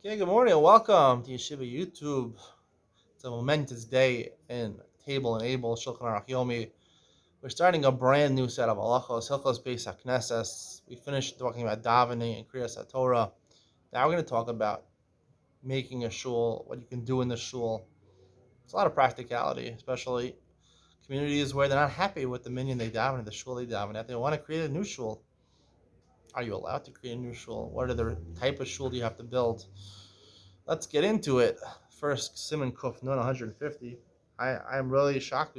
Okay, good morning and welcome to Yeshiva YouTube. It's a momentous day in Table and Able Shulchan Aruch Yomi. We're starting a brand new set of Halachos, Hilchos Beis HaKenesses. We finished talking about davening and Kriyas HaTorah. Now we're going to talk about making a shul, what you can do in the shul. It's a lot of practicality, especially communities where they're not happy with the minyan they daven, the shul they daven at. They want to create a new shul. Are you allowed to create a new shul? What are the type of shul do you have to build? Let's get into it. First, Simon Kuf Nun 150. I'm really shocked.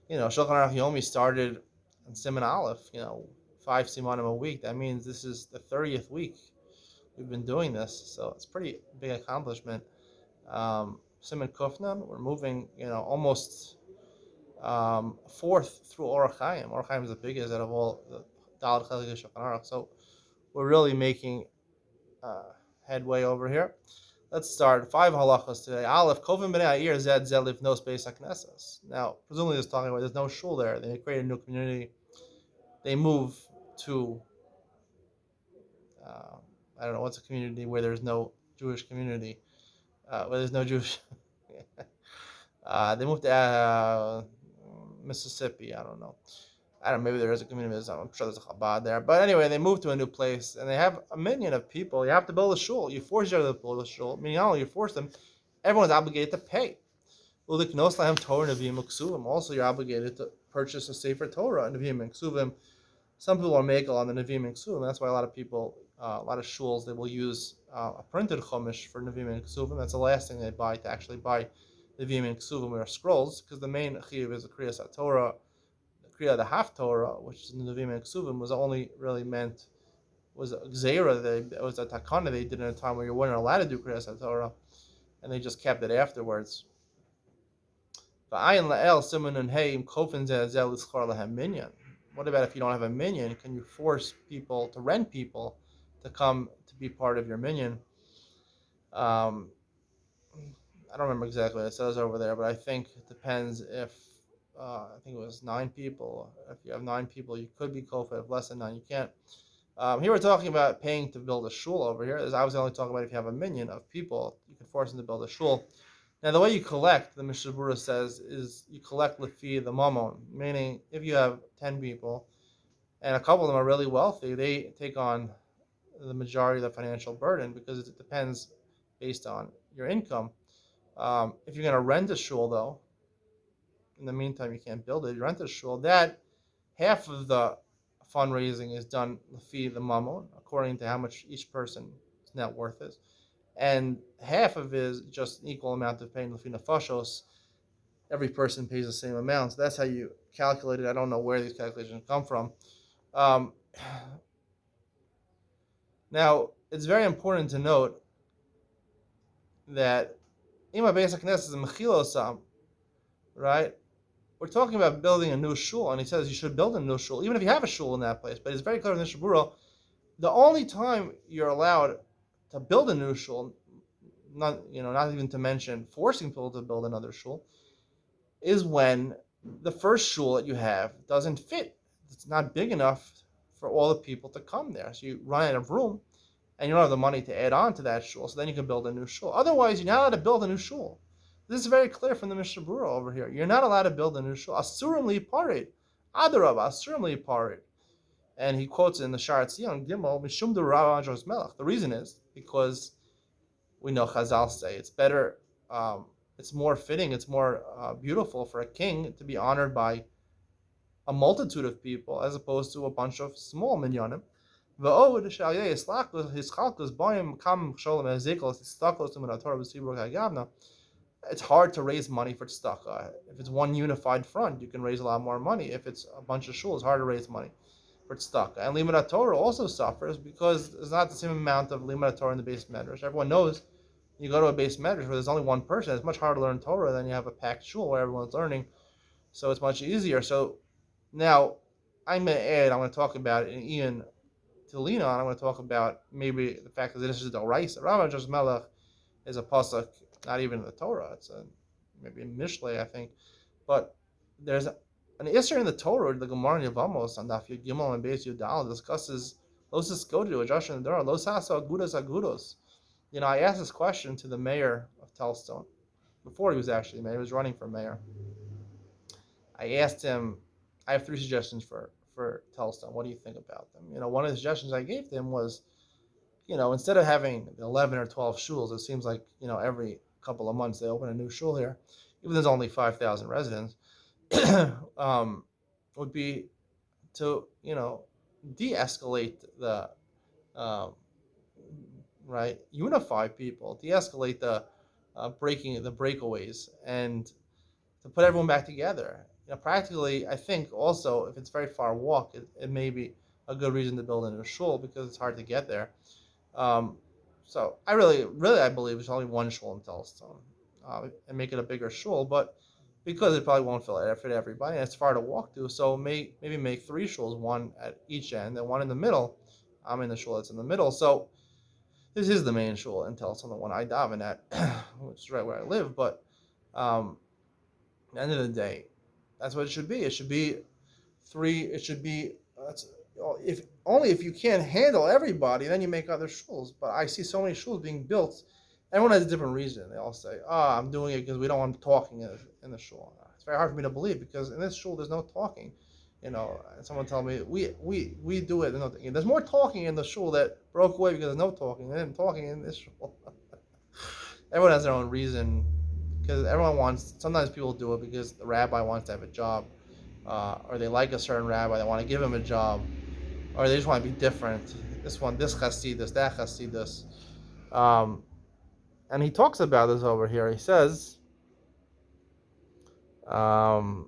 Shulchan Aruch Yomi started in Simon Aleph. 5 simanim a week. That means this is the 30th week we've been doing this. So it's a pretty big accomplishment. Simon Kuf Nun. We're moving. Almost fourth through Orach Chaim. Orach Chaim is the biggest out of all the Daled Chelik of Shulchan Aruch. So we're really making headway over here. Let's start. 5 halachos today. Aleph, Kovim b'nei ha'ir zed zed livnos Beis HaKenesses. Now, presumably it's talking about there's no shul there. They create a new community. They move to, I don't know, what's a community where there's no Jewish community, where there's no Jewish. They moved to Mississippi. I don't know. Maybe there is a community. I'm sure there's a Chabad there. But anyway, they move to a new place, and they have a minion of people. You have to build a shul. You force each other to build a shul. Meaning not only you force them, everyone's obligated to pay. Also, you're obligated to purchase a Sefer Torah and Nevi'im and Ksuvim. Some people are makel on the Nevi'im and Ksuvim. That's why a lot of people, a lot of shuls, they will use a printed chumash for Nevi'im and Ksuvim. That's the last thing they buy, to actually buy Nevi'im and Ksuvim or scrolls, because the main chiyuv is the Kriyas HaTorah. The Haftorah, which is in the Nevi'im and Ksuvim, was only really was a Gzeira, it was a Takana they did in a time where you weren't allowed to do Kriyas HaTorah, and they just kept it afterwards. What about if you don't have a minyan? Can you force people to rent people to come to be part of your minyan? I don't remember exactly what it says over there, but I think it depends if I think it was 9 people. If you have 9 people, you could be kofa. If less than 9, you can't. Here we're talking about paying to build a shul over here. I was only talking about if you have a minyan of people, you can force them to build a shul. Now, the way you collect, the Mishnah Berurah says, is you collect lefi the mammon, meaning if you have 10 people, and a couple of them are really wealthy, they take on the majority of the financial burden because it depends based on your income. If you're going to rent a shul, though, in the meantime, you can't build it. You rent a shul. That half of the fundraising is done lefi the mammon, according to how much each person's net worth is, and half of it is just an equal amount of paying lefi nefashos. Every person pays the same amount. So that's how you calculate it. I don't know where these calculations come from. Now, it's very important to note that Ima Beis HaKenesses is mechilosam, right? We're talking about building a new shul, and he says you should build a new shul, even if you have a shul in that place. But it's very clear in the Mishnah Berurah, the only time you're allowed to build a new shul, not even to mention forcing people to build another shul, is when the first shul that you have doesn't fit. It's not big enough for all the people to come there. So you run out of room, and you don't have the money to add on to that shul, so then you can build a new shul. Otherwise, you're not allowed to build a new shul. This is very clear from the Mishnah Berurah over here. You're not allowed to build a new shul. Asurim liparid. Adarabah, asurim liparid. And he quotes in the Shar Tzion, Gimel, Mishum d'Rav Anjos Melech. The reason is because we know Chazal say it's better, it's more fitting, it's more beautiful for a king to be honored by a multitude of people as opposed to a bunch of small minyanim. V'od sh'aliyeh yislachus hischalkus boim kam sholem ezekos istakos u'minatorah v'sibur kagavna. It's hard to raise money for tzedakah. If it's one unified front, you can raise a lot more money. If it's a bunch of shuls, it's hard to raise money for tzedakah. And limud Torah also suffers because there's not the same amount of limud Torah in the base medrash. Everyone knows you go to a base medrash where there's only one person. It's much harder to learn Torah than you have a packed shul where everyone's learning. So it's much easier. So now I'm going to talk about it in Ian to lean on. I'm going to talk about maybe the fact that this is the Raisa. Rav Anjos Melech is a pasuk. Not even in the Torah, it's maybe in Mishlei, I think. But there's an Isser in the Torah, the Gemara in Yevamos, on Daf Yud Gimel and Beis Yud Daled discusses Los Eskodu, Josh and Dora, Los Hasa Agudas Agudos. I asked this question to the mayor of Telstone before he was actually mayor. He was running for mayor. I asked him, I have three suggestions for Telstone. What do you think about them? One of the suggestions I gave to him was, instead of having 11 or 12 shuls, it seems like, every couple of months they open a new shul here, even though there's only 5,000 residents, would be to, de-escalate um, right, unify people, de-escalate the breakaways, and to put everyone back together. Practically, I think also if it's very far walk, it may be a good reason to build in a shul because it's hard to get there. Um, so I really, I believe there's only one shul in Telstone, and make it a bigger shul, but because it probably won't fit everybody, and it's far to walk to, so maybe make three shuls, one at each end and one in the middle. I'm in the shul that's in the middle, so this is the main shul in Telstone, the one I daven at, which is right where I live. But at the end of the day, that's what it should be. It should be three. It should be if only if you can't handle everybody, then you make other shuls. But I see so many shuls being built. Everyone has a different reason. They all say, I'm doing it because we don't want talking in the shul." It's very hard for me to believe because in this shul there's no talking. And someone tell me we do it. There's more talking in the shul that broke away because there's no talking than talking in this shul. Everyone has their own reason because everyone wants. Sometimes people do it because the rabbi wants to have a job, or they like a certain rabbi. They want to give him a job, or they just want to be different. This chassidus, that chassidus. And he talks about this over here. He says, "V'ayim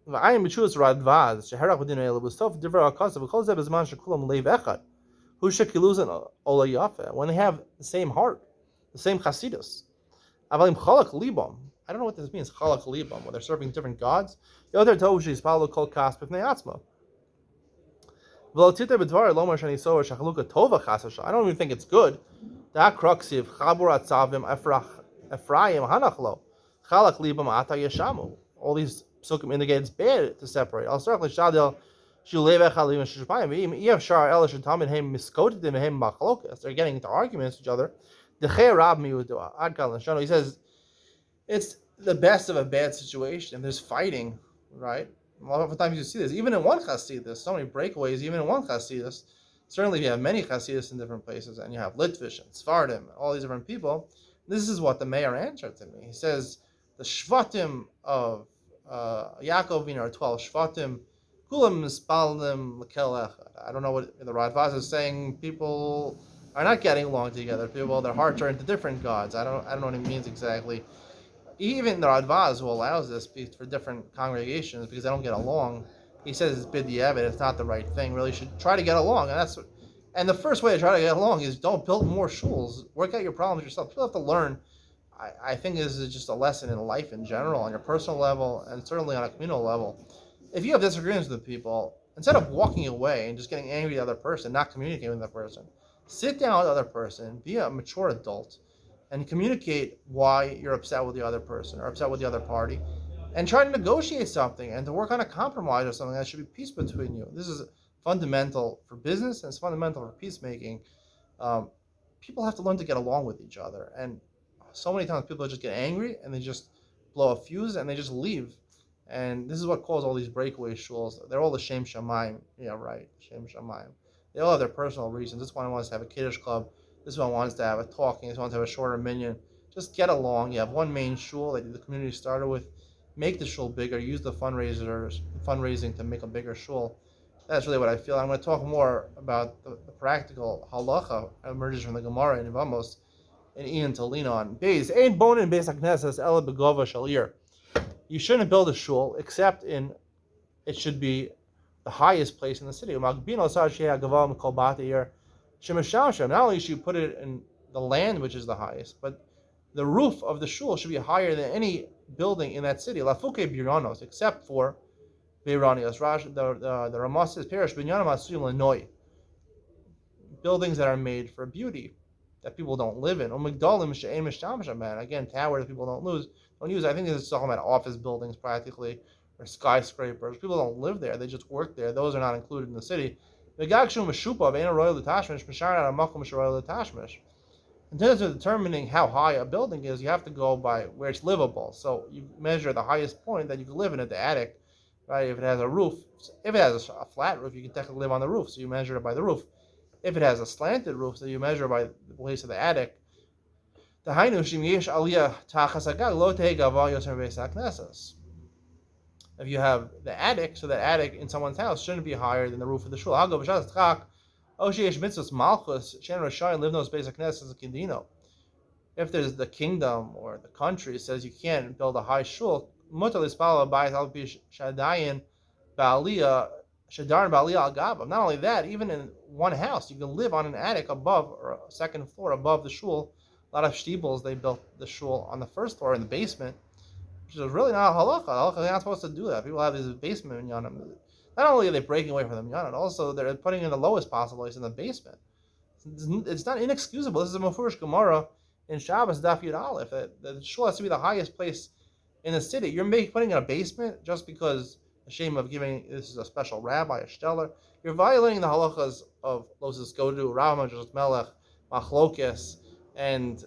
b'chus radvaz sheherach b'din eila b'sof divrei hakasav v'kol zeh b'zman shekulam leiv echad hu shekiluzan ola yafe." When they have the same heart, the same chassidus. Avalim chalak libam. I don't know what this means. Chalak libam. When they're serving different gods. Yoter tov sheyispalo kol kas b'fnei atzma. V'lo titer b'dvar lomar shani sover shachaluka tova chasasha. I don't even think it's good. Da kruksiv chabur atzavim Ephraim hanachlo chalak libam ata yeshamu. All these psukim indicate it's bad to separate. Al sarach l'shadel shulevech halim shishpayim v'im shar el shetamid hem miskotedim hem machlokas. They're getting into arguments with each other. He says it's the best of a bad situation. There's fighting, right? A lot of times you see this, even in one chassidus, so many breakaways, even in one chassidus. Certainly, if you have many chassidus in different places, and you have Litvish and Sfardim, and all these different people, this is what the mayor answered to me. He says the shvatim of Yaakov are 12 shvatim. Kulam mispaldim lekel echad. I don't know what the Radvaz is saying. People are not getting along together. People, their hearts are into different gods. I don't know what it means exactly. Even the Radvaz, who allows this for different congregations because they don't get along, he says it's bid'yevet, it's not the right thing. Really, should try to get along, and the first way to try to get along is don't build more shuls. Work out your problems yourself. People have to learn. I think this is just a lesson in life in general, on your personal level, and certainly on a communal level. If you have disagreements with people, instead of walking away and just getting angry at the other person, not communicating with that person, sit down with the other person, be a mature adult, and communicate why you're upset with the other person or upset with the other party, and try to negotiate something and to work on a compromise or something that should be peace between you. This is fundamental for business and it's fundamental for peacemaking. People have to learn to get along with each other, and so many times people just get angry and they just blow a fuse and they just leave. And this is what caused all these breakaway shuls. They're all the Shem Shamayim. Yeah, right, Shem Shamayim. They all have their personal reasons. This one wants to have a kiddush club. This one wants to have a talking. This one wants to have a shorter minyan. Just get along. You have one main shul that the community started with. Make the shul bigger. Use the fundraising to make a bigger shul. That's really what I feel. I'm going to talk more about the practical halacha emerges from the Gemara in Vamos and Ian to lean on. Beis ain't bone in Beis HaKenesses ela begova shalir. You shouldn't build a shul except it should be the highest place in the city. Not only should you put it in the land, which is the highest, but the roof of the shul should be higher than any building in that city. Except for Beiranios. The Ramah says, Perish binyanim asuyim lenoi. Buildings that are made for beauty, that people don't live in. Again, towers that people don't use. I think this is talking about office buildings practically, or skyscrapers. People don't live there; they just work there. Those are not included in the city. In terms of determining how high a building is, you have to go by where it's livable. So you measure the highest point that you can live in at the attic, right? If it has a roof, if it has a flat roof, you can technically live on the roof, so you measure it by the roof. If it has a slanted roof, so you measure by the place of the attic. The hainu shim yesh aliyah tachas hagag lo tehei gavah yoser beis HaKenesses. If you have the attic, so the attic in someone's house shouldn't be higher than the roof of the shul. Hago b'shas tchak oshi yesh mitzvos malchus shen rashai live nos beis HaKenesses kindino. If there's the kingdom or the country says you can't build a high shul, mutar lispala bayis al pi shadayin ba'aliyah shadarin ba'aliyah al gabav. Not only that, even in one house, you can live on an attic above or a second floor above the shul. A lot of shtibels, they built the shul on the first floor in the basement, which is really not a halacha. Halacha, they're not supposed to do that. People have these basement minyanim. Not only are they breaking away from the minyanim, also they're putting in the lowest possible place in the basement. It's not inexcusable. This is a Mefurish Gemara in Shabbos Daf Yud Aleph. The shul has to be the highest place in the city. You're putting in a basement just because the shame of giving this is a special rabbi, a stellar. You're violating the halachas of Loses Godu, Rama, Joseph Melech, Machlokes, and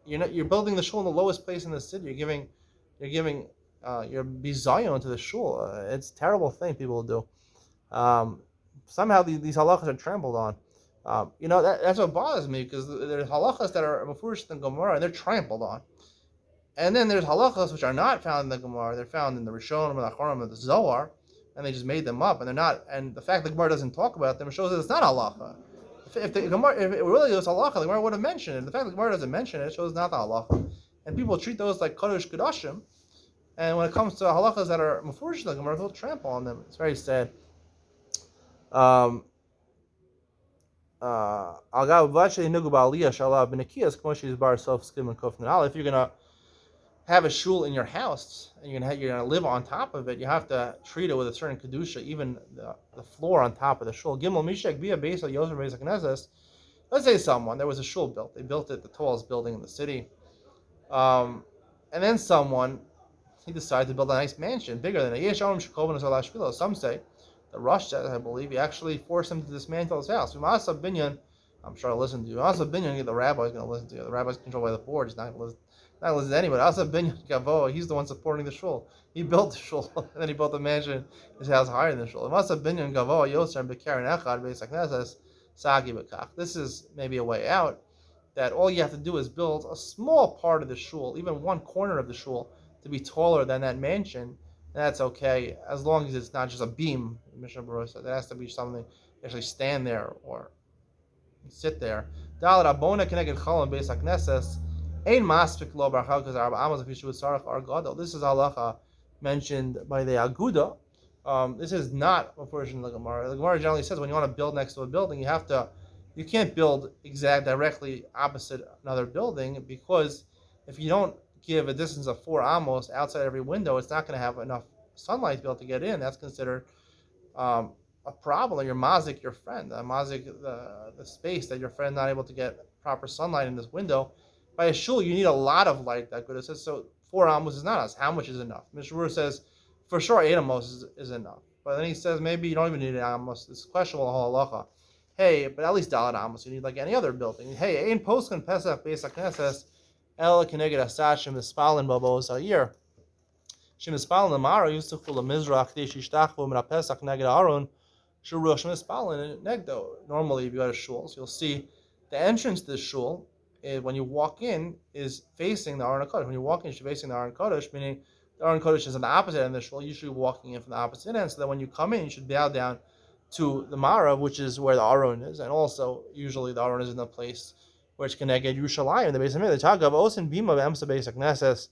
you're building the shul in the lowest place in the city. You're bizayon to the shul. It's a terrible thing people do. Somehow these halachas are trampled on. That's what bothers me, because there's halachas that are mefurish in the Gemara and they're trampled on, and then there's halachas which are not found in the Gemara. They're found in the Rishonim and the Acharonim and the Zohar, and they just made them up, and they're not. And the fact the Gemara doesn't talk about them shows that it's not halacha. If it really was halacha, the Gemara would have mentioned it. The fact the Gemara doesn't mention it shows it's not the halacha, and people treat those like kodesh kodashim. And when it comes to halachas that are mefurish in the Gemara, they'll trample on them. It's very sad. If you're gonna have a shul in your house and you're gonna live on top of it, you have to treat it with a certain kedusha, even the floor on top of the shul. Gimel mishak be a base of yoser beis HaKenesses. Let's say there was a shul built. They built it, the tallest building in the city, and then he decided to build a nice mansion, bigger than it. Some say the Rosh said, I believe, he actually forced him to dismantle his house. I'm sure I'll listen to you. The rabbi's going to listen to you. The rabbi's controlled by the board. He's not going to listen to anybody. He's the one supporting the shul. He built the shul, and then he built the mansion, his house higher than the shul. This is maybe a way out, that all you have to do is build a small part of the shul, even one corner of the shul, to be taller than that mansion, and that's okay, as long as it's not just a beam. Mishnah Berurah said it has to be something actually stand there or sit there. This is halacha mentioned by the Aguda. This is not a portion of the Gemara. The Gemara generally says when you want to build next to a building, you can't build directly opposite another building, because if you don't give a distance of 4 amos outside every window, it's not going to have enough sunlight to be able to get in. That's considered a problem. You're mazik your friend, mazik the space that your friend not able to get proper sunlight in this window. By a shul, you need a lot of light. That good. It says so. 4 amos is not us. How much is enough? Mishnah Berurah says for sure 8 amos is enough. But then he says maybe you don't even need 8 amos. It's questionable halacha. Hey, but at least dalat amos you need like any other building. Hey, ein poskan pesach beis HaKenesses el keneged asad shemispalin babos a year. Shemispalin lamara used to full of mizrach deish ishtachvu min pesach neged aron shuru shemispalin negdo. Normally, if you go to shuls, you'll see the entrance to the shul, when you walk in, is facing the Aron HaKodesh. When you walk in, you're facing the Aron HaKodesh, meaning the Aron HaKodesh is on the opposite end of the shul. You should be walking in from the opposite end, so that when you come in, you should bow down to the Marav, which is where the Aron is, and also usually the Aron is in the place where it's connected Yerushalayim, the Beis HaMikdash. The Tagav Osin Bima V'Emsa Beis HaKenesses.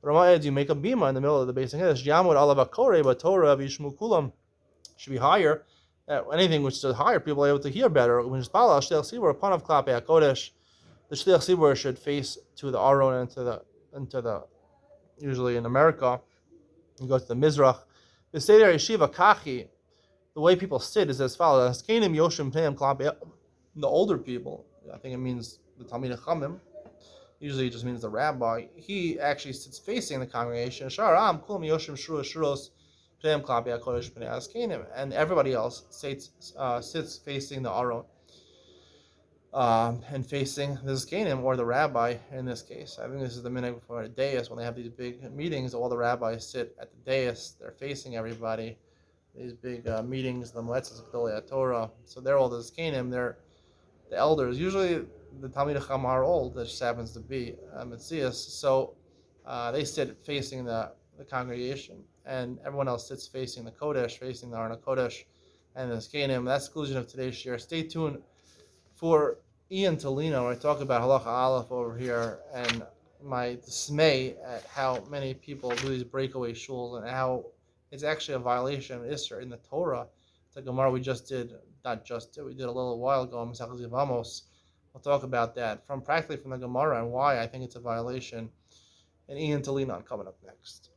Ramayed, you make a bima in the middle of the Beis HaKenesses. Yamud Alav HaKorei B'Torah V'Yishmu Kulam should be higher. Anything which is higher, people are able to hear better. When Shpala Shliach Sibur upon of Klapei HaKodesh, the Shliach Sibur should face to the Aron and to the usually in America, you go to the Mizrach. The Seder Yeshiva Kachi, the way people sit is as follows: Askenim Yoshim Pneim Klapei. The older people, I think it means the Talmidei Chachamim. Usually it just means the rabbi. He actually sits facing the congregation. Sharam Kulam Yoshim Shura Shuros. And everybody else sits facing the Aron. and facing the Zkanim or the rabbi in this case. I think this is the minute before the dais when they have these big meetings. All the rabbis sit at the dais. They're facing everybody. These big meetings, the Moetzes Gedolei Torah. So they're all the Zkanim. They're the elders. Usually the Talmidei Chacham are old. That just happens to be Metzias. So they sit facing the congregation, and everyone else sits facing the Kodesh, facing the Arna Kodesh, and the Zkanim. That's the conclusion of today's share. Stay tuned for Ian Tolino, where I talk about Halacha Aleph over here, and my dismay at how many people do these breakaway shuls and how it's actually a violation of Isser in the Torah. The Gemara we just did, not just did, we did a little while ago, Masechus Yevamos. We'll talk about that from the Gemara and why I think it's a violation. And Ian Tolino coming up next.